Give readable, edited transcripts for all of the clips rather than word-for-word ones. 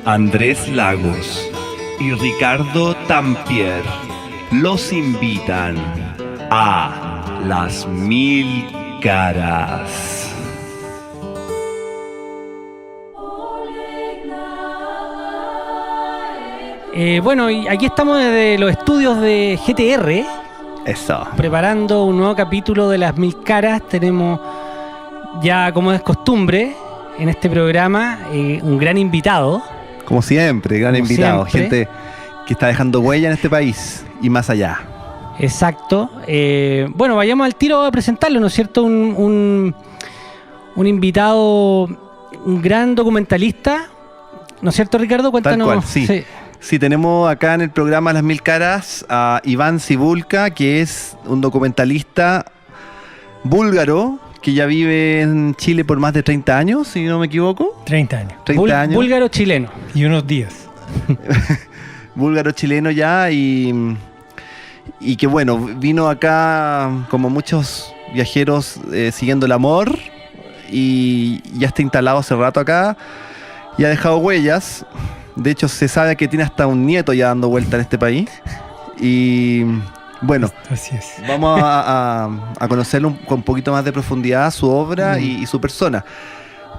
Andrés Lagos y Ricardo Tampier los invitan a Las Mil Caras. Bueno, y aquí estamos desde los estudios de GTR. Eso. Preparando un nuevo capítulo de Las Mil Caras. Tenemos ya, como es costumbre, en este programa, un gran invitado. Como siempre, gran invitado. Siempre. Gente que está dejando huella en este país y más allá. Exacto. Bueno, vayamos al tiro a presentarlo, ¿no es cierto? Un invitado, un gran documentalista, ¿no es cierto, Ricardo? Cuéntanos. Tal cual, sí. Sí, tenemos acá en el programa Las Mil Caras a Iván Cibulka, que es un documentalista búlgaro que ya vive en Chile por más de 30 años, si no me equivoco. 30 años. 30 años. Búlgaro chileno. Y unos días. Búlgaro chileno ya y que bueno, vino acá como muchos viajeros siguiendo el amor y ya está instalado hace rato acá y ha dejado huellas. De hecho, se sabe que tiene hasta un nieto ya dando vuelta en este país. Y bueno, Así es. vamos a conocerlo con un poquito más de profundidad, su obra y su persona.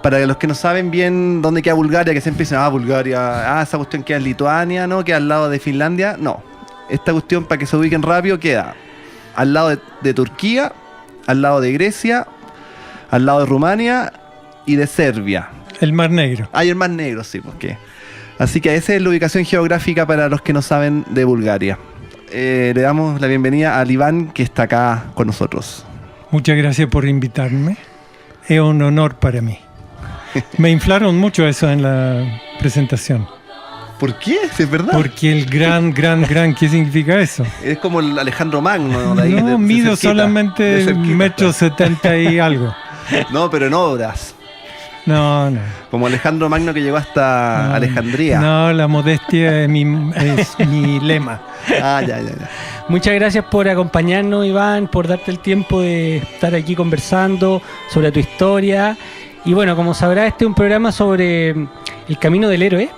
Para los que no saben bien dónde queda Bulgaria, que siempre dicen, Bulgaria, esa cuestión queda en Lituania, ¿no? Queda al lado de Finlandia. No, esta cuestión, para que se ubiquen rápido, queda al lado de Turquía, al lado de Grecia, al lado de Rumania y de Serbia. El Mar Negro. Hay el Mar Negro, sí, porque... Así que esa es la ubicación geográfica para los que no saben de Bulgaria. Le damos la bienvenida al Iván, que está acá con nosotros. Muchas gracias por invitarme. Es un honor para mí. Me inflaron mucho eso en la presentación. ¿Por qué? Si es verdad. Porque el gran, ¿qué significa eso? Es como el Alejandro Magno. De ahí, No, mido cerquita, solamente de cerquita. 1,70 m y algo. No, pero en obras. No. Como Alejandro Magno que llegó hasta No, Alejandría. No, la modestia es mi lema. Ya. Muchas gracias por acompañarnos, Iván, por darte el tiempo de estar aquí conversando sobre tu historia. Y bueno, como sabrás, este es un programa sobre el camino del héroe.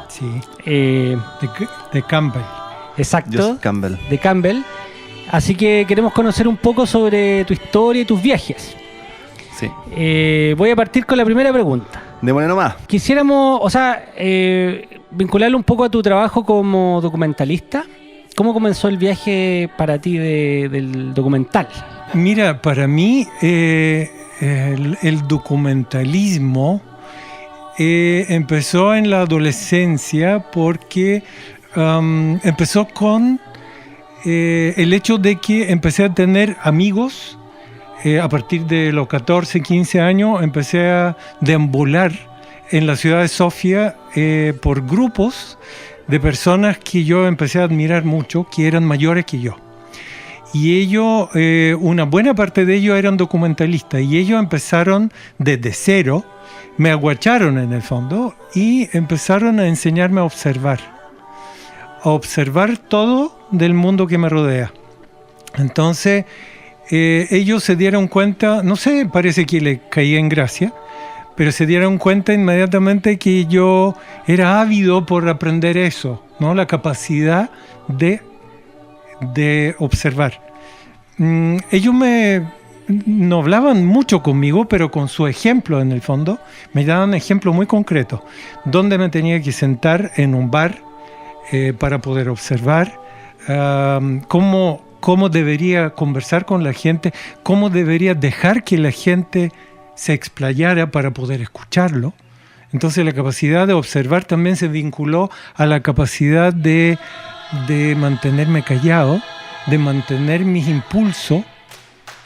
Sí. Eh, De Campbell. exacto. Joseph Campbell. De Campbell. Así que queremos conocer un poco sobre tu historia y tus viajes. Sí. Voy a partir con la primera pregunta. Démosle nomás. Quisiéramos, vincularlo un poco a tu trabajo como documentalista. ¿Cómo comenzó el viaje para ti del documental? Mira, para mí el documentalismo empezó en la adolescencia porque empezó con el hecho de que empecé a tener amigos. A partir de los 14, 15 años empecé a deambular en la ciudad de Sofía por grupos de personas que yo empecé a admirar mucho, que eran mayores que yo. Y ellos, una buena parte de ellos eran documentalistas y ellos empezaron desde cero, me aguacharon en el fondo y empezaron a enseñarme a observar todo del mundo que me rodea. Entonces, ellos se dieron cuenta, no sé, parece que les caía en gracia, pero se dieron cuenta inmediatamente que yo era ávido por aprender eso, ¿no? La capacidad de observar. Ellos no hablaban mucho conmigo, pero con su ejemplo en el fondo, me daban ejemplos muy concretos, dónde me tenía que sentar en un bar para poder observar, cómo debería conversar con la gente, cómo debería dejar que la gente se explayara para poder escucharlo. Entonces la capacidad de observar también se vinculó a la capacidad de mantenerme callado, de mantener mis impulsos,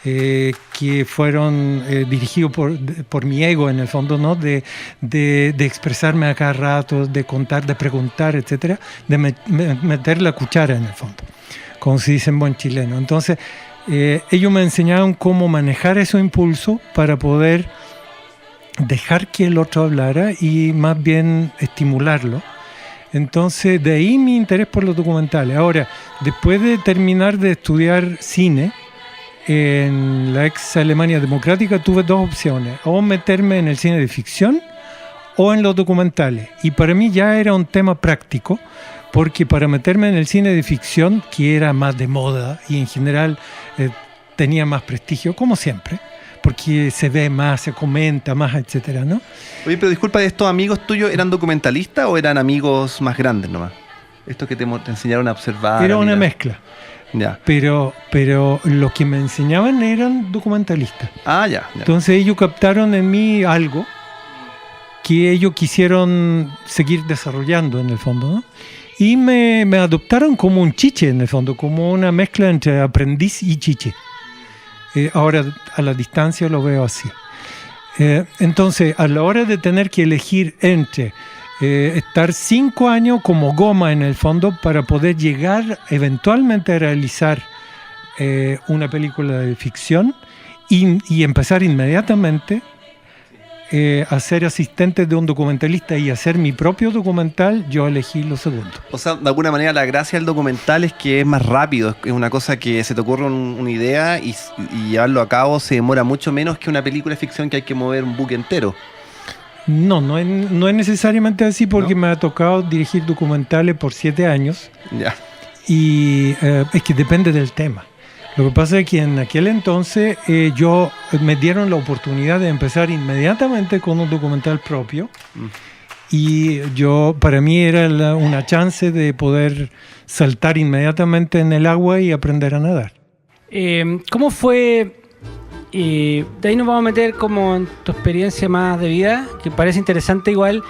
que fueron dirigidos por mi ego en el fondo, ¿no? De expresarme a cada rato, de contar, de preguntar, etcétera, de meter la cuchara en el fondo, como se dice en buen chileno. Entonces, ellos me enseñaron cómo manejar esos impulsos para poder dejar que el otro hablara y más bien estimularlo. Entonces, de ahí mi interés por los documentales. Ahora, después de terminar de estudiar cine en la ex Alemania democrática, tuve dos opciones: o meterme en el cine de ficción o en los documentales. Y para mí ya era un tema práctico, porque para meterme en el cine de ficción, que era más de moda y en general tenía más prestigio, como siempre, porque se ve más, se comenta más, etcétera, ¿no? Oye, pero disculpa, ¿estos amigos tuyos eran documentalistas o eran amigos más grandes nomás? Estos que te enseñaron a observar. Era una mezcla. Ya. Pero los que me enseñaban eran documentalistas. Ah, ya. Entonces ellos captaron en mí algo que ellos quisieron seguir desarrollando en el fondo, ¿no? Y me adoptaron como un chiche en el fondo, como una mezcla entre aprendiz y chiche. Ahora a la distancia lo veo así. Entonces, a la hora de tener que elegir entre estar 5 años como goma en el fondo para poder llegar eventualmente a realizar una película de ficción y empezar inmediatamente a ser asistente de un documentalista y hacer mi propio documental, yo elegí lo segundo. O sea, de alguna manera la gracia del documental es que es más rápido, es una cosa que se te ocurre una idea y llevarlo a cabo se demora mucho menos que una película de ficción que hay que mover un buque entero. No es necesariamente así, porque ¿no? Me ha tocado dirigir documentales por 7 años. Ya. Y es que depende del tema. Lo que pasa es que en aquel entonces me dieron la oportunidad de empezar inmediatamente con un documental propio. Y para mí era una chance de poder saltar inmediatamente en el agua y aprender a nadar. ¿Cómo fue? De ahí nos vamos a meter como en tu experiencia más de vida, que parece interesante igual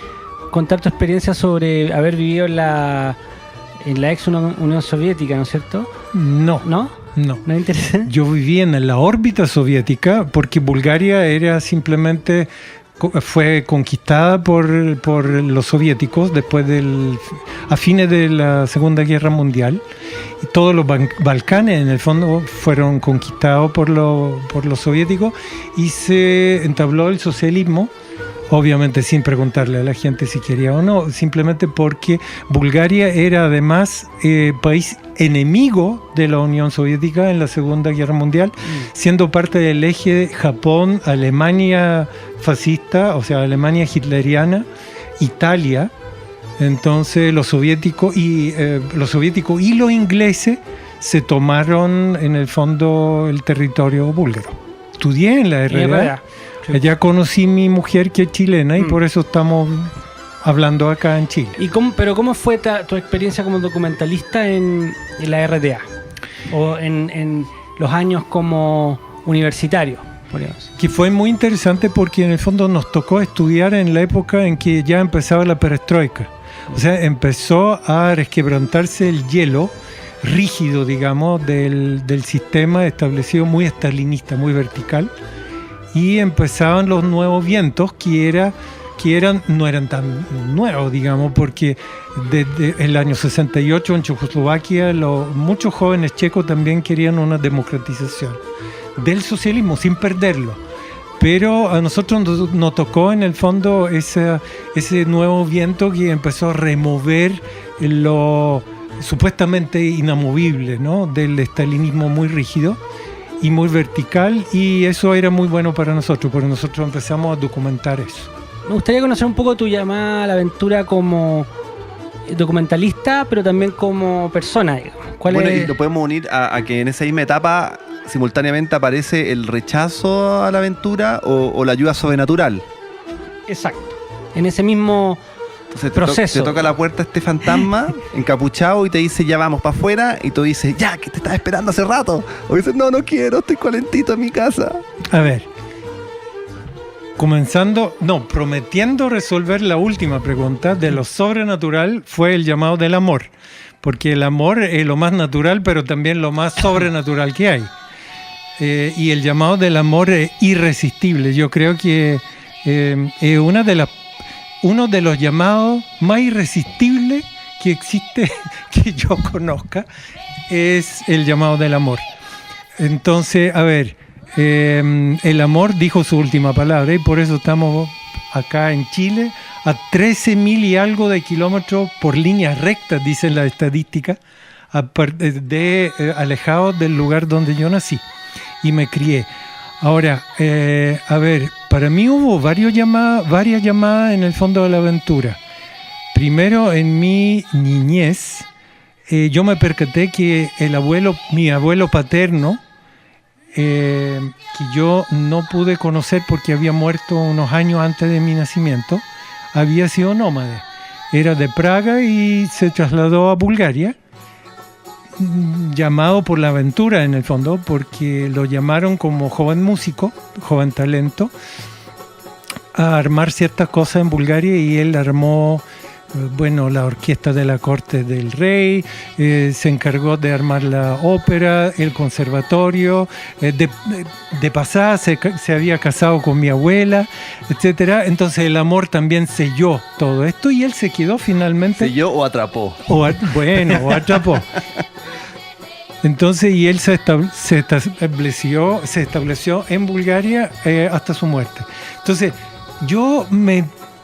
contar tu experiencia sobre haber vivido en la ex Unión Soviética, ¿no es cierto? No. ¿No es interesante? Yo viví en la órbita soviética porque Bulgaria era simplemente fue conquistada por los soviéticos a fines de la Segunda Guerra Mundial, y todos los Balcanes en el fondo fueron conquistados por los soviéticos y se entabló el socialismo, obviamente sin preguntarle a la gente si quería o no, simplemente porque Bulgaria era además país enemigo de la Unión Soviética en la Segunda Guerra Mundial, siendo parte del eje Japón, Alemania fascista, o sea, Alemania hitleriana, Italia. Entonces los soviéticos y los ingleses se tomaron en el fondo el territorio búlgaro. Estudié en la RDA. Allá conocí a mi mujer, que es chilena, y por eso estamos hablando acá en Chile. ¿Pero cómo fue tu experiencia como documentalista en la RDA? O en los años como universitario, podríamos decir. Que fue muy interesante porque en el fondo nos tocó estudiar en la época en que ya empezaba la perestroika. O sea, empezó a resquebrantarse el hielo rígido, digamos, del sistema establecido, muy estalinista, muy vertical. Y empezaban los nuevos vientos que no eran tan nuevos, digamos, porque desde el año 68 en Checoslovaquia muchos jóvenes checos también querían una democratización del socialismo sin perderlo. Pero a nosotros nos tocó en el fondo ese nuevo viento que empezó a remover lo supuestamente inamovible, ¿no?, del estalinismo muy rígido y muy vertical, y eso era muy bueno para nosotros, porque nosotros empezamos a documentar eso. Me gustaría conocer un poco tu llamada a la aventura como documentalista, pero también como persona, digamos. Y lo podemos unir a que en esa misma etapa simultáneamente aparece el rechazo a la aventura o la ayuda sobrenatural. Exacto. En ese mismo proceso. Te toca la puerta este fantasma encapuchado y te dice, ya vamos para afuera, y tú dices, ya, que te estaba esperando hace rato. O dices, no quiero, estoy calentito en mi casa. A ver, prometiendo resolver la última pregunta de lo sobrenatural, fue el llamado del amor, porque el amor es lo más natural, pero también lo más sobrenatural que hay. Y el llamado del amor es irresistible. Yo creo que es uno de los llamados más irresistibles que existe, que yo conozca, es el llamado del amor. Entonces, a ver, el amor dijo su última palabra, y por eso estamos acá en Chile a 13.000 y algo de kilómetros por líneas rectas, dicen las estadísticas, alejados del lugar donde yo nací y me crié. Ahora, a ver, para mí hubo varias llamadas en el fondo de la aventura. Primero, en mi niñez, yo me percaté que mi abuelo paterno, que yo no pude conocer porque había muerto unos años antes de mi nacimiento, había sido nómade. Era de Praga y se trasladó a Bulgaria, llamado por la aventura en el fondo, porque lo llamaron como joven músico, joven talento, a armar ciertas cosas en Bulgaria, y él armó la orquesta de la corte del rey, se encargó de armar la ópera, el conservatorio, de pasada se había casado con mi abuela, etcétera. Entonces el amor también selló todo esto, y él se quedó finalmente. ¿Selló o atrapó? O atrapó. Entonces, y él se estableció en Bulgaria hasta su muerte. Entonces, yo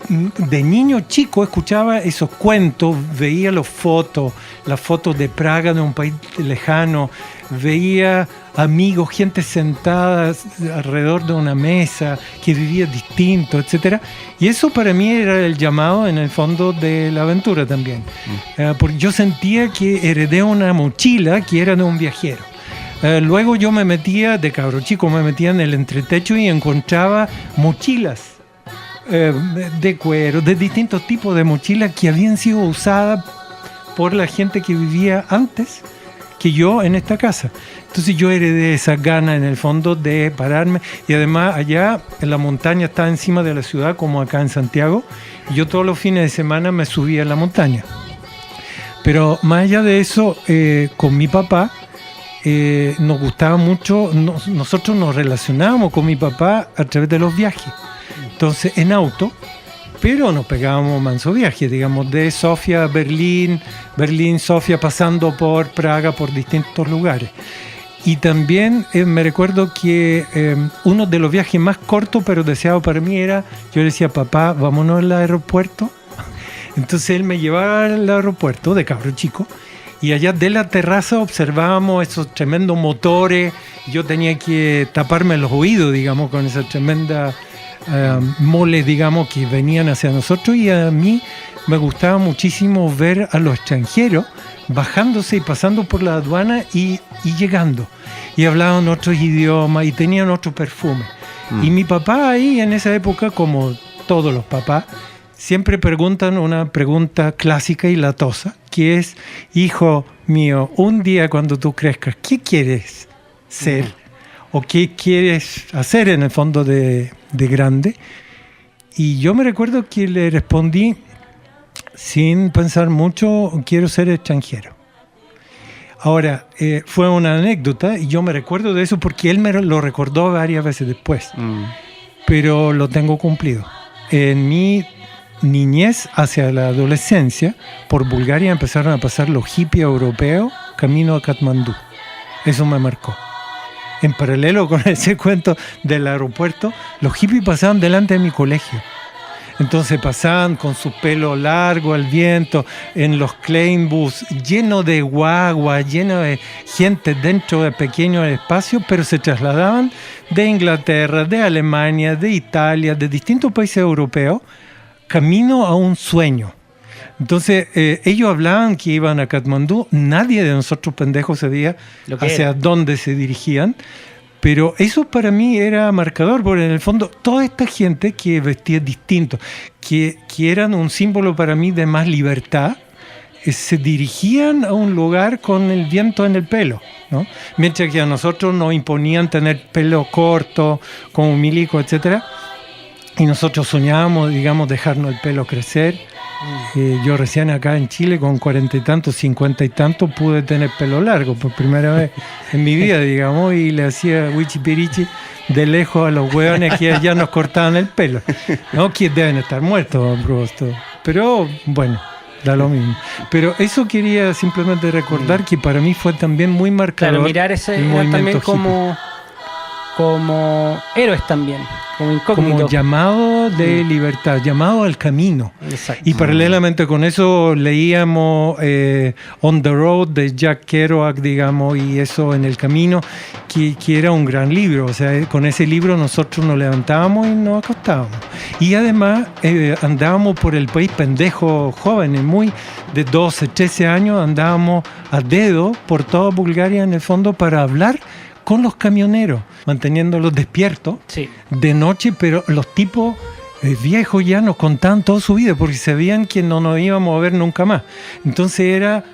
de niño chico escuchaba esos cuentos, veía las fotos de Praga, de un país lejano, veía amigos, gente sentada alrededor de una mesa, que vivía distinto, etcétera. Y eso para mí era el llamado en el fondo de la aventura también. Porque yo sentía que heredé una mochila que era de un viajero. Luego yo de cabro chico, me metía en el entretecho y encontraba mochilas de cuero, de distintos tipos de mochilas que habían sido usadas por la gente que vivía antes que yo en esta casa. Entonces yo heredé esa gana en el fondo de pararme, y además allá en la montaña está encima de la ciudad, como acá en Santiago, y yo todos los fines de semana me subía a la montaña. Pero más allá de eso, con mi papá nos gustaba mucho, nosotros nos relacionábamos con mi papá a través de los viajes. Entonces, en auto, pero nos pegábamos manso viaje, digamos, de Sofía a Berlín, Sofía, pasando por Praga, por distintos lugares. Y también me recuerdo que uno de los viajes más cortos, pero deseado para mí, era, yo le decía, papá, vámonos al aeropuerto. Entonces él me llevaba al aeropuerto de cabro chico, y allá de la terraza observábamos esos tremendos motores. Yo tenía que taparme los oídos, digamos, con esa tremenda moles, digamos, que venían hacia nosotros, y a mí me gustaba muchísimo ver a los extranjeros bajándose y pasando por la aduana y llegando, y hablaban otros idiomas y tenían otro perfume. Y mi papá ahí en esa época, como todos los papás, siempre preguntan una pregunta clásica y latosa, que es: hijo mío, un día cuando tú crezcas, ¿qué quieres ser? ¿O qué quieres hacer en el fondo de grande? Y yo me recuerdo que le respondí, sin pensar mucho, quiero ser extranjero. Ahora, fue una anécdota, y yo me recuerdo de eso porque él me lo recordó varias veces después. Pero lo tengo cumplido. En mi niñez hacia la adolescencia, por Bulgaria empezaron a pasar los hippies europeos camino a Katmandú. Eso me marcó. En paralelo con ese cuento del aeropuerto, los hippies pasaban delante de mi colegio. Entonces pasaban con su pelo largo al viento, en los Kleinbus, lleno de guagua, lleno de gente dentro de pequeños espacios, pero se trasladaban de Inglaterra, de Alemania, de Italia, de distintos países europeos, camino a un sueño. Entonces, ellos hablaban que iban a Katmandú, nadie de nosotros pendejos sabía hacia dónde se dirigían, pero eso para mí era marcador, porque en el fondo toda esta gente que vestía distinto, que eran un símbolo para mí de más libertad, se dirigían a un lugar con el viento en el pelo, ¿no? Mientras que a nosotros nos imponían tener pelo corto, como milico, etcétera, y nosotros soñábamos, digamos, dejarnos el pelo crecer. Yo recién acá en Chile, con 40 y tantos, 50 y tantos, pude tener pelo largo por primera vez en mi vida, digamos, y le hacía wichipirichi de lejos a los hueones que ya nos cortaban el pelo, ¿no? Que deben estar muertos, pero bueno, da lo mismo. Pero eso quería simplemente recordar, que para mí fue también muy marcador. Claro, mirar ese también como como héroes también, como incógnitos. Como llamado de libertad, llamado al camino. Exacto. Y paralelamente con eso leíamos On the Road de Jack Kerouac, digamos, y eso en el camino, que era un gran libro. O sea, con ese libro nosotros nos levantábamos y nos acostábamos. Y además andábamos por el país pendejos jóvenes, muy de 12, 13 años, andábamos a dedo por toda Bulgaria en el fondo para hablar con los camioneros, manteniéndolos despiertos de noche, pero los tipos viejos ya nos contaban toda su vida porque sabían que no nos íbamos a ver nunca más. Entonces era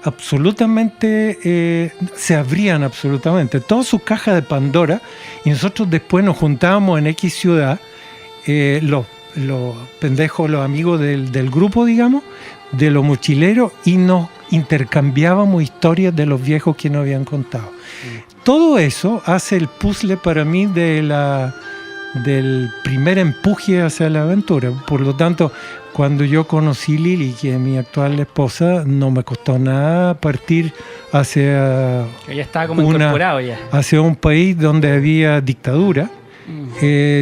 absolutamente, se abrían absolutamente todas sus cajas de Pandora, y nosotros después nos juntábamos en X ciudad, los pendejos, los amigos del grupo, digamos, de los mochileros, y nos intercambiábamos historias de los viejos que nos habían contado. Todo eso hace el puzzle para mí del primer empuje hacia la aventura. Por lo tanto, cuando yo conocí Lili, que es mi actual esposa, no me costó nada partir hacia ya estaba como incorporado ya. Hacia un país donde había dictadura.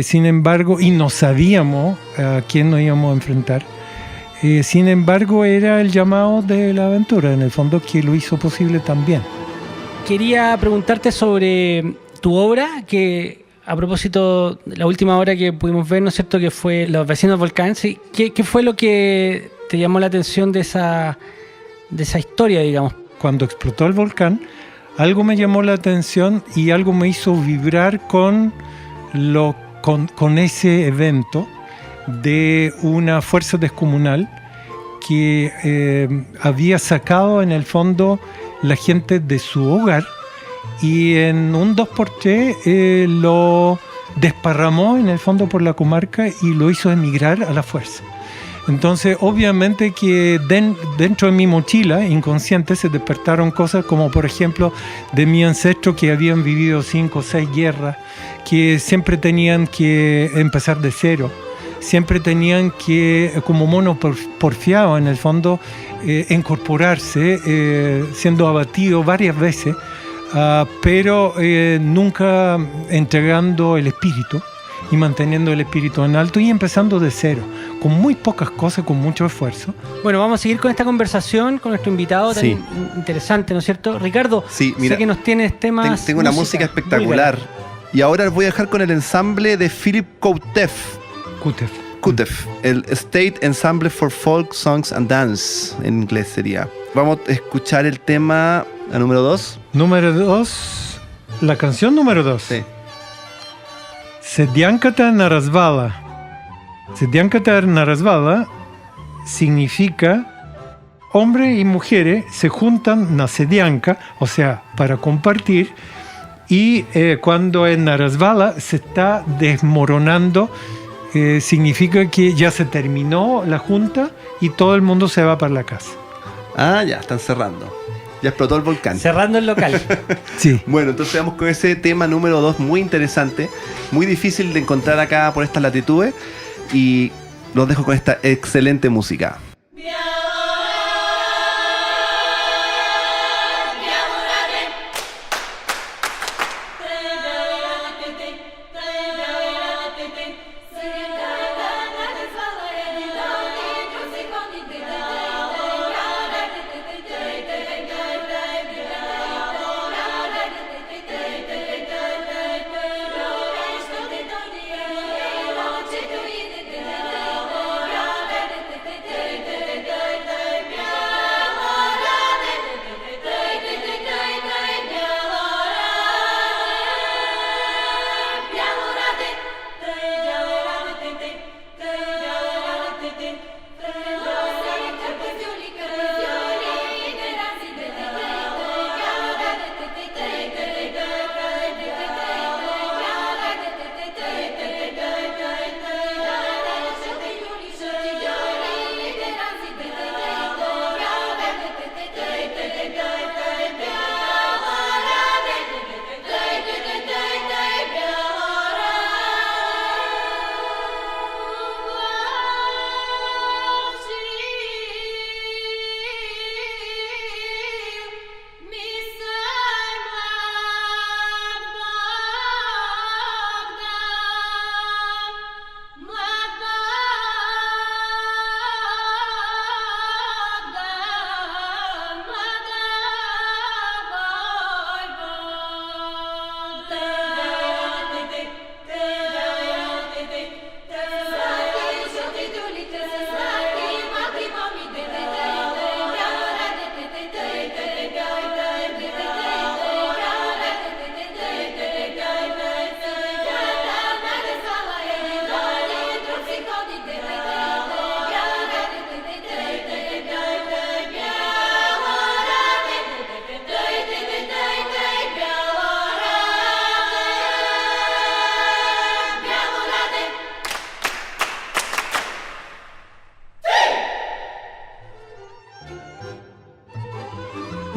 Sin embargo, y no sabíamos a quién nos íbamos a enfrentar. Sin embargo, era el llamado de la aventura, en el fondo, que lo hizo posible también. Quería preguntarte sobre tu obra, que a propósito, la última obra que pudimos ver, ¿no es cierto?, que fue Los vecinos volcánicos. ¿Qué fue lo que te llamó la atención de esa historia, digamos? Cuando explotó el volcán, algo me llamó la atención y algo me hizo vibrar con ese evento de una fuerza descomunal que había sacado en el fondo la gente de su hogar, y en un 2x3 lo desparramó en el fondo por la comarca y lo hizo emigrar a la fuerza. Entonces, obviamente que dentro de mi mochila inconsciente se despertaron cosas como, por ejemplo, de mi ancestro, que habían vivido 5 o 6 guerras, que siempre tenían que empezar de cero, siempre tenían que, como mono porfiado en el fondo, incorporarse, siendo abatido varias veces, pero nunca entregando el espíritu y manteniendo el espíritu en alto y empezando de cero, con muy pocas cosas, con mucho esfuerzo. Bueno, vamos a seguir con esta conversación con nuestro invitado tan interesante, ¿no es cierto? Ricardo, mira, sé que nos tienes temas... Tengo una música espectacular. Y ahora les voy a dejar con el ensamble de Philip Kutev, el State Ensemble for Folk Songs and Dance, en inglés sería. Vamos a escuchar el tema, la número 2. Número 2, la canción número 2. Sí. Sediankata Narasvala. Sediankata Narasvala significa hombres y mujeres se juntan na sedianka, o sea, para compartir, y cuando en Narasvala se está desmoronando, significa que ya se terminó la junta y todo el mundo se va para la casa. Ah, ya, están cerrando. Ya explotó el volcán. Cerrando el local. Sí. Bueno, entonces vamos con ese tema número 2, muy interesante, muy difícil de encontrar acá por estas latitudes, y los dejo con esta excelente música.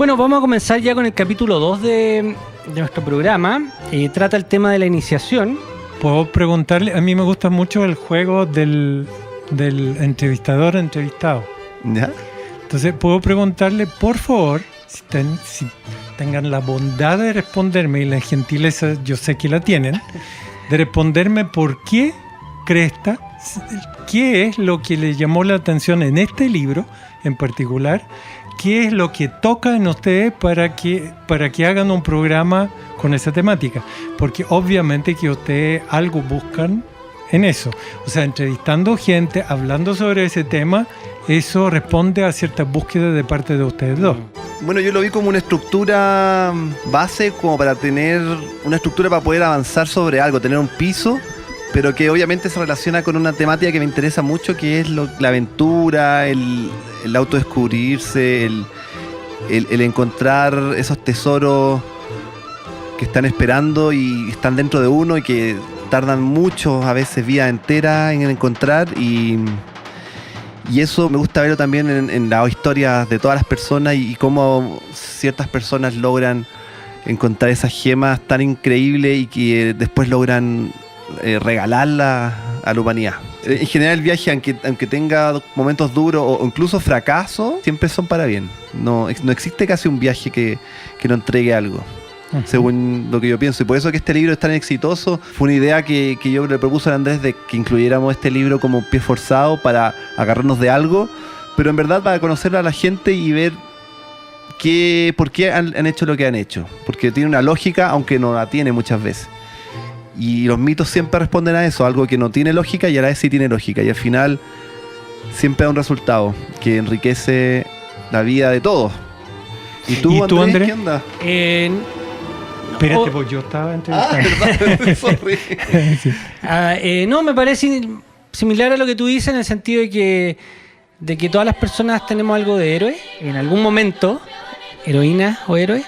Bueno, vamos a comenzar ya con el capítulo 2 de nuestro programa. Trata el tema de la iniciación. Puedo preguntarle, a mí me gusta mucho el juego del entrevistador entrevistado. ¿Ya? Entonces, puedo preguntarle, por favor, si tengan la bondad de responderme, y la gentileza yo sé que la tienen, de responderme por qué cresta, qué es lo que le llamó la atención en este libro en particular, qué es lo que toca en ustedes para que hagan un programa con esa temática. Porque obviamente que ustedes algo buscan en eso. O sea, entrevistando gente, hablando sobre ese tema, eso responde a ciertas búsquedas de parte de ustedes dos. Bueno, yo lo vi como una estructura base, como para tener una estructura para poder avanzar sobre algo, tener un piso, pero que obviamente se relaciona con una temática que me interesa mucho, que es la aventura, el autodescubrirse, el encontrar esos tesoros que están esperando y están dentro de uno y que tardan mucho, a veces vida entera en encontrar, y eso me gusta verlo también en las historias de todas las personas y cómo ciertas personas logran encontrar esas gemas tan increíbles y que después logran regalarlas a la humanidad. En general el viaje, aunque tenga momentos duros o incluso fracasos, siempre son para bien. No existe casi un viaje que no entregue algo, según lo que yo pienso. Y por eso que este libro es tan exitoso. Fue una idea que yo le propuse a Andrés, de que incluyéramos este libro como pie forzado para agarrarnos de algo, pero en verdad para conocer a la gente y ver por qué han hecho lo que han hecho. Porque tiene una lógica, aunque no la tiene muchas veces. Y los mitos siempre responden a eso, algo que no tiene lógica y a la vez sí tiene lógica. Y al final siempre da un resultado que enriquece la vida de todos. ¿Y tú, Andrés, qué onda? Espérate, pues yo estaba entrevistando. Verdad, sorry. Sí. No, me parece similar a lo que tú dices, en el sentido de que todas las personas tenemos algo de héroe, en algún momento, heroína o héroe.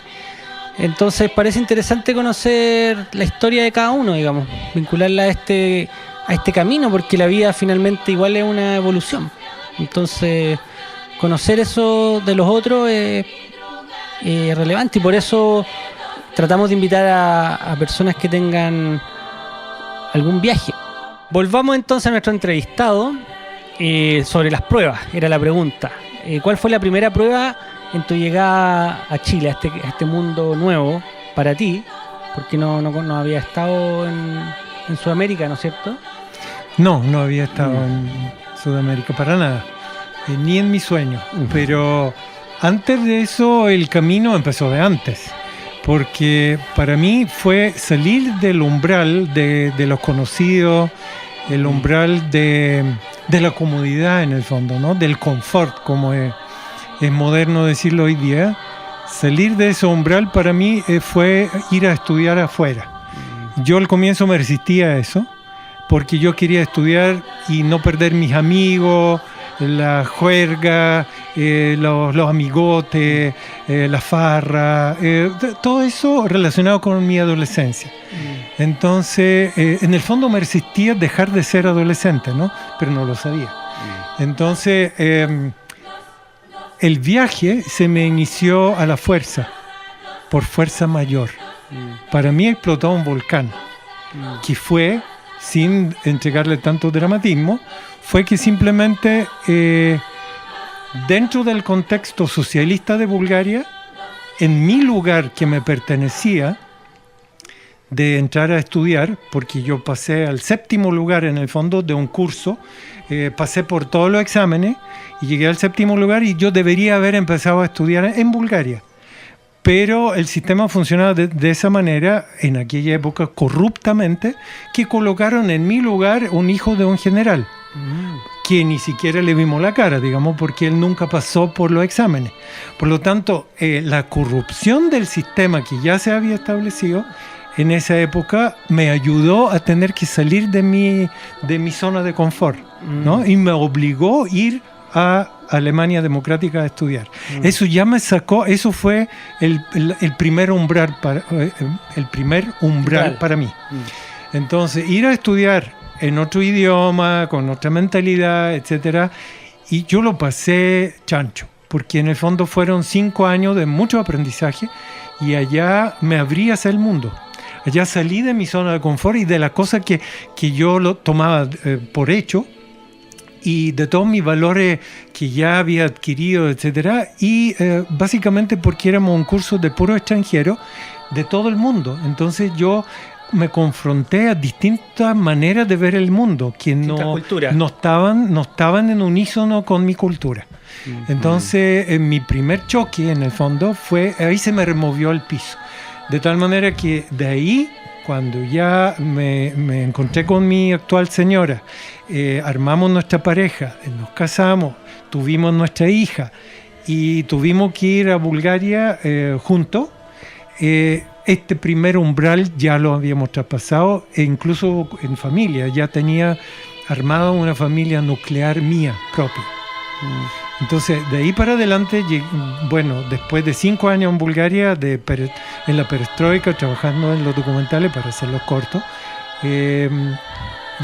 Entonces parece interesante conocer la historia de cada uno, digamos, vincularla a este camino, porque la vida finalmente igual es una evolución. Entonces, conocer eso de los otros es relevante, y por eso tratamos de invitar a personas que tengan algún viaje. Volvamos entonces a nuestro entrevistado. Sobre las pruebas, era la pregunta. ¿Cuál fue la primera prueba en tu llegada a Chile, a este mundo nuevo para ti? Porque no había estado en Sudamérica, ¿no es cierto? No había estado en Sudamérica para nada, ni en mis sueños. Pero antes de eso, el camino empezó de antes. Porque para mí fue salir del umbral de los conocidos, el umbral de la comodidad, en el fondo, ¿no? Del confort, como es moderno decirlo hoy día. Salir de ese umbral para mí fue ir a estudiar afuera. Yo al comienzo me resistía a eso, porque yo quería estudiar y no perder mis amigos, la juerga, los amigotes, la farra, todo eso relacionado con mi adolescencia. Entonces, en el fondo me resistía a dejar de ser adolescente, ¿no? Pero no lo sabía. Entonces, el viaje se me inició a la fuerza, por fuerza mayor. Para mí explotó un volcán, que fue, sin entregarle tanto dramatismo, fue que simplemente dentro del contexto socialista de Bulgaria, en mi lugar que me pertenecía, de entrar a estudiar, porque yo pasé al 7º lugar en el fondo de un curso, pasé por todos los exámenes y llegué al 7º lugar, y yo debería haber empezado a estudiar en Bulgaria. Pero el sistema funcionaba de esa manera, en aquella época corruptamente, que colocaron en mi lugar un hijo de un general, que ni siquiera le vimos la cara, digamos, porque él nunca pasó por los exámenes. Por lo tanto, la corrupción del sistema que ya se había establecido en esa época me ayudó a tener que salir de mi zona de confort, ¿no? Y me obligó a ir a Alemania Democrática a estudiar. Eso ya me sacó, eso fue el primer umbral para mí. Entonces, ir a estudiar en otro idioma, con otra mentalidad, etcétera, y yo lo pasé chancho, porque en el fondo fueron 5 años de mucho aprendizaje y allá me abrí hacia el mundo. Allá salí de mi zona de confort y de la cosa que yo lo tomaba por hecho, y de todos mis valores que ya había adquirido, etcétera, y básicamente porque éramos un curso de puro extranjero de todo el mundo. Entonces yo me confronté a distintas maneras de ver el mundo que no estaban en unísono con mi cultura. Entonces mi primer choque en el fondo fue, ahí se me removió el piso, de tal manera que de ahí, cuando ya me encontré con mi actual señora, armamos nuestra pareja, nos casamos, tuvimos nuestra hija y tuvimos que ir a Bulgaria juntos. Este primer umbral ya lo habíamos traspasado, e incluso en familia, ya tenía armada una familia nuclear mía propia. Entonces, de ahí para adelante, bueno, después de 5 años en Bulgaria, en la perestroika, trabajando en los documentales para hacerlos cortos,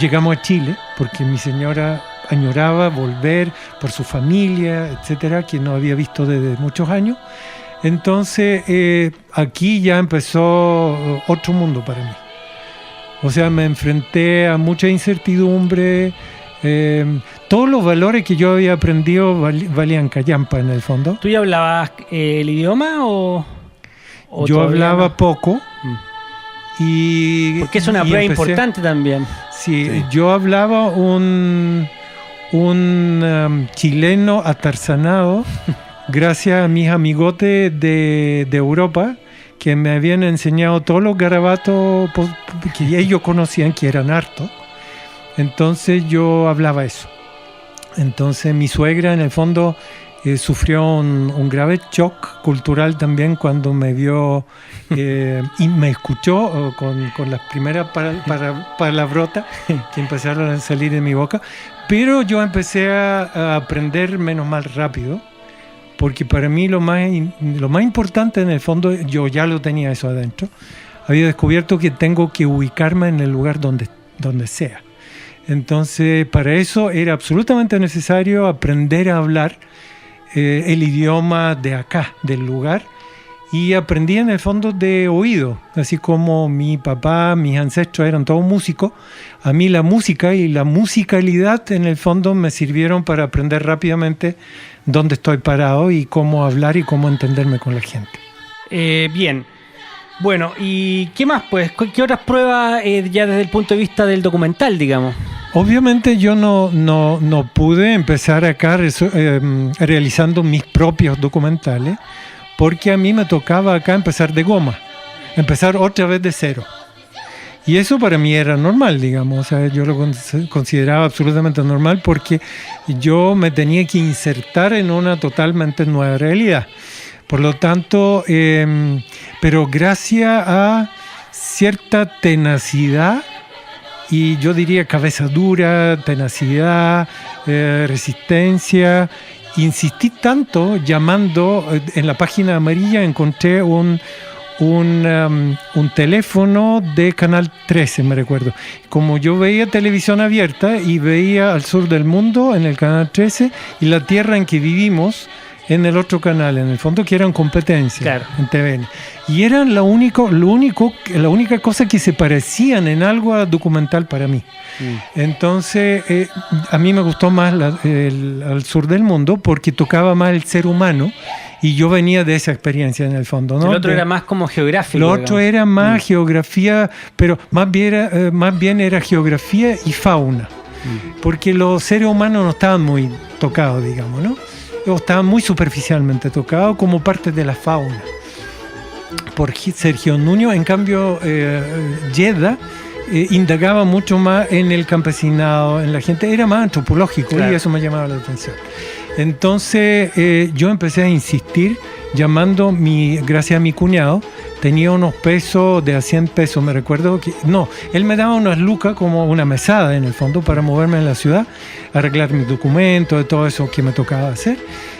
llegamos a Chile, porque mi señora añoraba volver por su familia, etcétera, que no había visto desde muchos años. Entonces, aquí ya empezó otro mundo para mí. O sea, me enfrenté a mucha incertidumbre. Todos los valores que yo había aprendido valían callampa en el fondo. ¿Tú ya hablabas el idioma o yo hablaba poco? Porque es una prueba importante también. Sí, yo hablaba un chileno atarzanado gracias a mis amigotes de Europa, que me habían enseñado todos los garabatos que ellos conocían, que eran hartos. Entonces yo hablaba eso. Entonces mi suegra en el fondo sufrió un grave shock cultural también cuando me vio y me escuchó con las primeras palabrotas que empezaron a salir de mi boca. Pero yo empecé a aprender menos mal rápido, porque para mí lo más importante en el fondo, yo ya lo tenía eso adentro, había descubierto que tengo que ubicarme en el lugar donde sea. Entonces, para eso era absolutamente necesario aprender a hablar el idioma de acá, del lugar, y aprendí en el fondo de oído, así como mi papá, mis ancestros eran todos músicos. A mí la música y la musicalidad en el fondo me sirvieron para aprender rápidamente dónde estoy parado y cómo hablar y cómo entenderme con la gente. Bien. Bueno, ¿y qué más pues? ¿Qué otras pruebas ya desde el punto de vista del documental, digamos? Obviamente yo no pude empezar acá realizando mis propios documentales, porque a mí me tocaba acá empezar de goma, empezar otra vez de cero. Y eso para mí era normal, digamos, o sea, yo lo consideraba absolutamente normal, porque yo me tenía que insertar en una totalmente nueva realidad. Por lo tanto, pero gracias a cierta tenacidad, y yo diría cabeza dura, tenacidad, resistencia, insistí tanto llamando. En la página amarilla encontré un teléfono de Canal 13, me recuerdo. Como yo veía televisión abierta y veía Al Sur del Mundo en el Canal 13 y La Tierra en que Vivimos en el otro canal, en el fondo, que eran competencias, claro, en TVN. Y eran la única cosa que se parecían en algo a documental para mí. Entonces, a mí me gustó más Al Sur del Mundo, porque tocaba más el ser humano, y yo venía de esa experiencia en el fondo, ¿no? El otro era más como geográfico. Lo otro era más geografía, pero más bien era geografía y fauna, porque los seres humanos no estaban muy tocados, digamos, ¿no? Estaban muy superficialmente tocados como parte de la fauna por Sergio Nuño. En cambio, Lleda indagaba mucho más en el campesinado, en la gente, era más antropológico, claro, y eso me llamaba la atención. Entonces yo empecé a insistir, llamando, gracias a mi cuñado, tenía unos pesos de a 100 pesos, me recuerdo que, él me daba unas lucas, como una mesada en el fondo, para moverme en la ciudad, arreglar mis documentos, de todo eso que me tocaba hacer.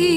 ti.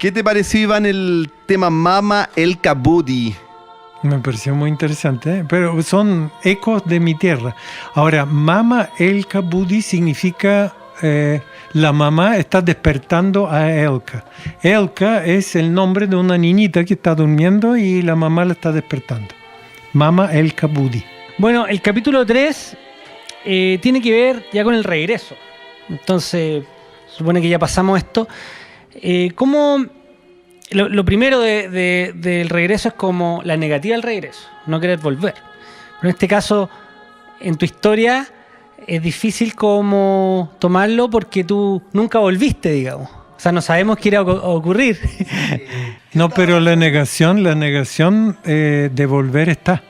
¿Qué te pareció, Iván, el tema Mama El Kabudi? Me pareció muy interesante, pero son ecos de mi tierra. Ahora, Mama El Kabudi significa la mamá está despertando a Elka. Elka es el nombre de una niñita que está durmiendo y la mamá la está despertando. Mama El Kabudi. Bueno, el capítulo 3 tiene que ver ya con el regreso. Entonces, supone que ya pasamos esto. ¿Cómo lo primero del regreso es como la negativa del regreso, no querer volver? Pero en este caso, en tu historia, es difícil como tomarlo porque tú nunca volviste, digamos. O sea, no sabemos qué irá a ocurrir. No, pero la negación de volver está.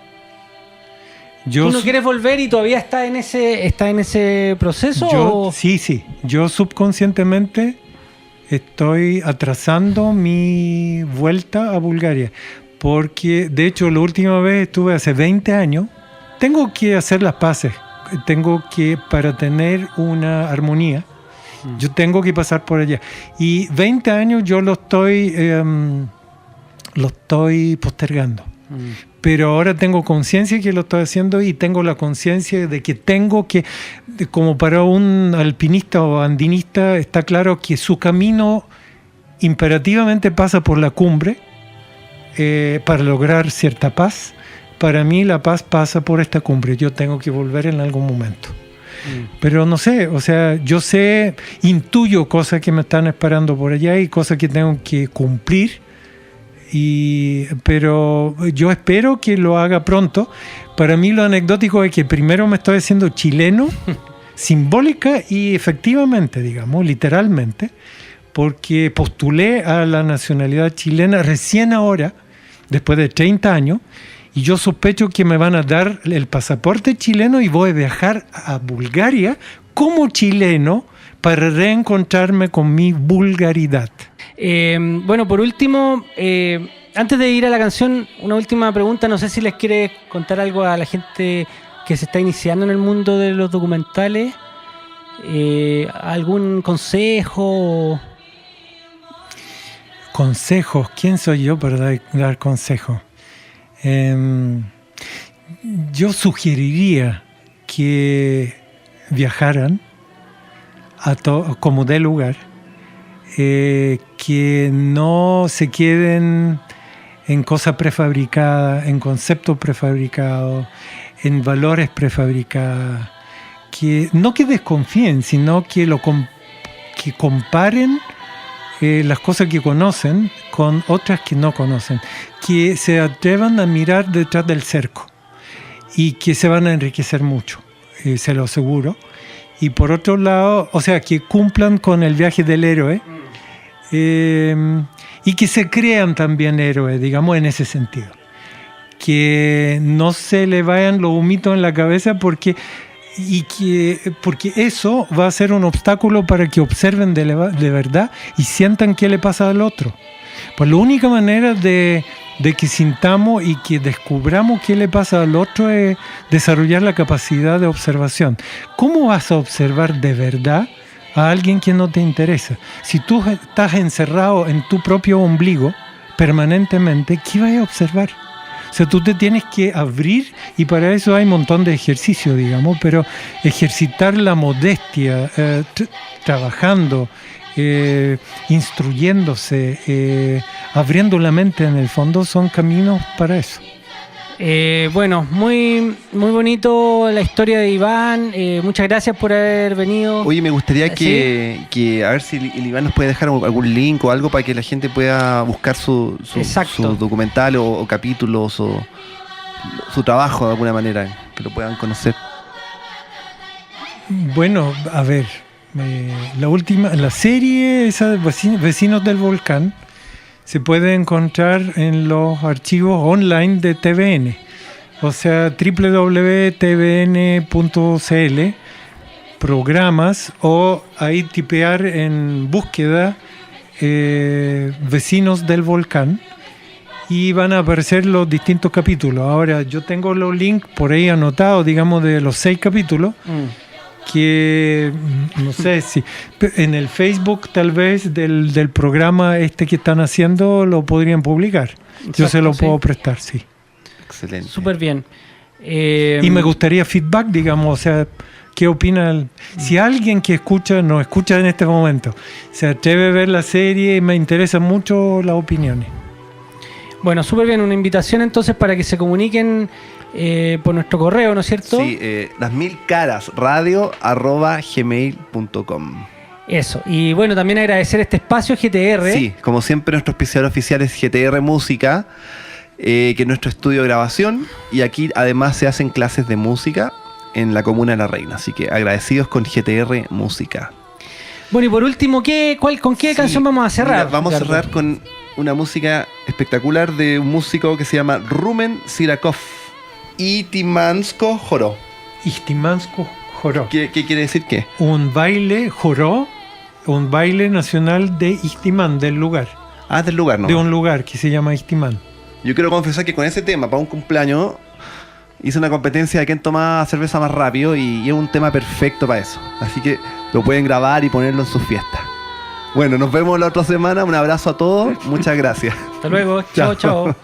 ¿Tú no quieres volver y todavía está en ese proceso? Sí. Yo subconscientemente estoy atrasando mi vuelta a Bulgaria, porque de hecho la última vez estuve hace 20 años. Tengo que hacer las paces, para tener una armonía, yo tengo que pasar por allá. Y 20 años yo lo estoy postergando. Pero ahora tengo conciencia que lo estoy haciendo y tengo la conciencia de que como para un alpinista o andinista, está claro que su camino imperativamente pasa por la cumbre para lograr cierta paz, para mí la paz pasa por esta cumbre. Yo tengo que volver en algún momento. Pero no sé, o sea, yo sé, intuyo cosas que me están esperando por allá y cosas que tengo que cumplir, pero yo espero que lo haga pronto. Para mí lo anecdótico es que primero me estoy haciendo chileno, simbólica y efectivamente, digamos, literalmente, porque postulé a la nacionalidad chilena recién ahora, después de 30 años, y yo sospecho que me van a dar el pasaporte chileno y voy a viajar a Bulgaria como chileno para reencontrarme con mi vulgaridad. Bueno, por último, antes de ir a la canción, una última pregunta. No sé si les quiere contar algo a la gente que se está iniciando en el mundo de los documentales. ¿Algún consejo? Consejos. ¿Quién soy yo para dar consejos? Yo sugeriría que viajaran como de lugar, que no se queden en cosas prefabricadas, en conceptos prefabricados, en valores prefabricados, que no que desconfíen, sino que que comparen las cosas que conocen con otras que no conocen, que se atrevan a mirar detrás del cerco y que se van a enriquecer mucho, se lo aseguro. Y por otro lado, o sea, que cumplan con el viaje del héroe y que se crean también héroes, digamos, en ese sentido. Que no se le vayan los humitos en la cabeza porque eso va a ser un obstáculo para que observen de verdad y sientan qué le pasa al otro. Pues la única manera de que sintamos y que descubramos qué le pasa al otro es desarrollar la capacidad de observación. ¿Cómo vas a observar de verdad a alguien que no te interesa? Si tú estás encerrado en tu propio ombligo permanentemente, ¿qué vas a observar? O sea, tú te tienes que abrir y para eso hay un montón de ejercicios, digamos, pero ejercitar la modestia, trabajando, instruyéndose, abriendo la mente en el fondo, son caminos para eso. Bueno, muy, muy bonito la historia de Iván. Muchas gracias por haber venido. Oye, me gustaría que a ver si el Iván nos puede dejar algún link o algo para que la gente pueda buscar su documental o capítulos o su trabajo de alguna manera, que lo puedan conocer. Bueno, a ver, la serie esa de Vecinos del Volcán se puede encontrar en los archivos online de TVN, o sea, www.tvn.cl, programas, o ahí tipear en búsqueda Vecinos del Volcán y van a aparecer los distintos capítulos. Ahora, yo tengo los links por ahí anotados, digamos, de los 6 capítulos. Que no sé si en el Facebook tal vez del programa que están haciendo lo podrían publicar. Exacto, yo se lo puedo prestar, sí. Excelente. Súper bien. Y me gustaría feedback, digamos, o sea, ¿qué opina? Si alguien que nos escucha en este momento se atreve a ver la serie, me interesan mucho las opiniones. Bueno, súper bien, una invitación entonces para que se comuniquen por nuestro correo, ¿no es cierto? Sí, lasmilcarasradio@gmail.com. Eso, y bueno, también agradecer este espacio GTR. Sí, como siempre nuestro auspiciador oficial es GTR Música, que es nuestro estudio de grabación, y aquí además se hacen clases de música en la Comuna de La Reina, así que agradecidos con GTR Música. Bueno, y por último, ¿con qué canción vamos a cerrar? Mira, vamos a cerrar con una música espectacular de un músico que se llama Rumen Sirakov. Itimansko Joró. Itimansko Joró. ¿Qué quiere decir qué? Un baile Joró, un baile nacional de Istimán, del lugar. Ah, del lugar, ¿no? De un lugar que se llama Istimán. Yo quiero confesar que con ese tema, para un cumpleaños, hice una competencia de quién toma cerveza más rápido y es un tema perfecto para eso. Así que lo pueden grabar y ponerlo en sus fiestas. Bueno, nos vemos la otra semana. Un abrazo a todos. Muchas gracias. Hasta luego. Chao, chao.